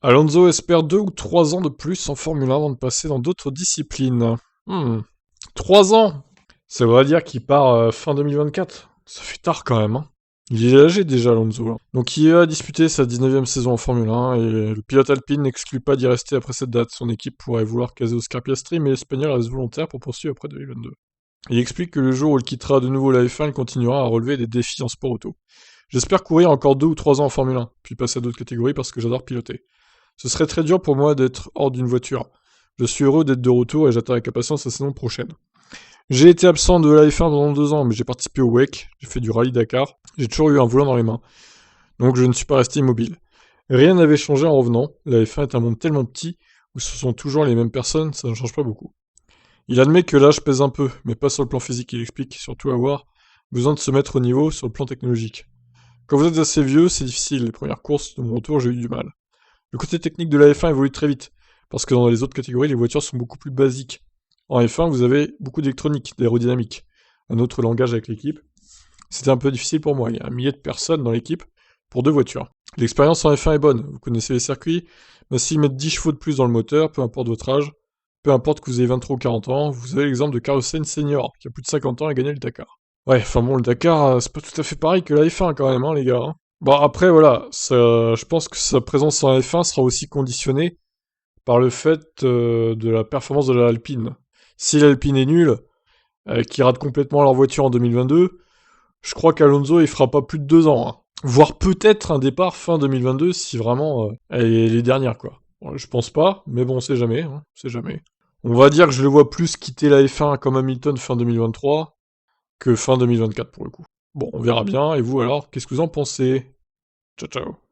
Alonso espère 2 ou 3 ans de plus en Formule 1 avant de passer dans d'autres disciplines. 3 ans. Ça voudrait dire qu'il part fin 2024. Ça fait tard quand même, hein. Il est âgé déjà, Alonso, là. Donc il va disputer sa 19e saison en Formule 1 et le pilote alpine n'exclut pas d'y rester après cette date. Son équipe pourrait vouloir caser Oscar Piastri, mais l'Espagnol reste volontaire pour poursuivre après 2022. Il explique que le jour où il quittera de nouveau la F1, il continuera à relever des défis en sport auto. J'espère courir encore 2 ou 3 ans en Formule 1, puis passer à d'autres catégories parce que j'adore piloter. Ce serait très dur pour moi d'être hors d'une voiture. Je suis heureux d'être de retour et j'attends avec impatience la saison prochaine. J'ai été absent de la F1 pendant 2 ans, mais j'ai participé au WEC, j'ai fait du rallye Dakar, j'ai toujours eu un volant dans les mains, donc je ne suis pas resté immobile. Rien n'avait changé en revenant, la F1 est un monde tellement petit où ce sont toujours les mêmes personnes, ça ne change pas beaucoup. Il admet que l'âge pèse un peu, mais pas sur le plan physique, il explique surtout avoir besoin de se mettre au niveau sur le plan technologique. Quand vous êtes assez vieux, c'est difficile, les premières courses de mon retour j'ai eu du mal. Le côté technique de la F1 évolue très vite, parce que dans les autres catégories, les voitures sont beaucoup plus basiques. En F1, vous avez beaucoup d'électronique, d'aérodynamique, un autre langage avec l'équipe. C'était un peu difficile pour moi, il y a un millier de personnes dans l'équipe pour 2 voitures. L'expérience en F1 est bonne, vous connaissez les circuits, mais s'ils mettent 10 chevaux de plus dans le moteur, peu importe votre âge, peu importe que vous ayez 23 ou 40 ans, vous avez l'exemple de Carlos Sainz Senior, qui a plus de 50 ans et a gagné le Dakar. Ouais, enfin bon, le Dakar, c'est pas tout à fait pareil que la F1 quand même, hein, les gars. Hein. Bon, après, voilà, je pense que sa présence en F1 sera aussi conditionnée par le fait de la performance de l'Alpine. Si l'Alpine est nulle, qui rate complètement leur voiture en 2022, je crois qu'Alonso il fera pas plus de 2 ans. Hein. Voire peut-être un départ fin 2022 si vraiment elle est les dernières quoi. Bon, je pense pas, mais bon, on sait jamais, hein, on sait jamais. On va dire que je le vois plus quitter la F1 comme Hamilton fin 2023 que fin 2024 pour le coup. Bon, on verra bien, et vous alors, qu'est-ce que vous en pensez? Ciao ciao.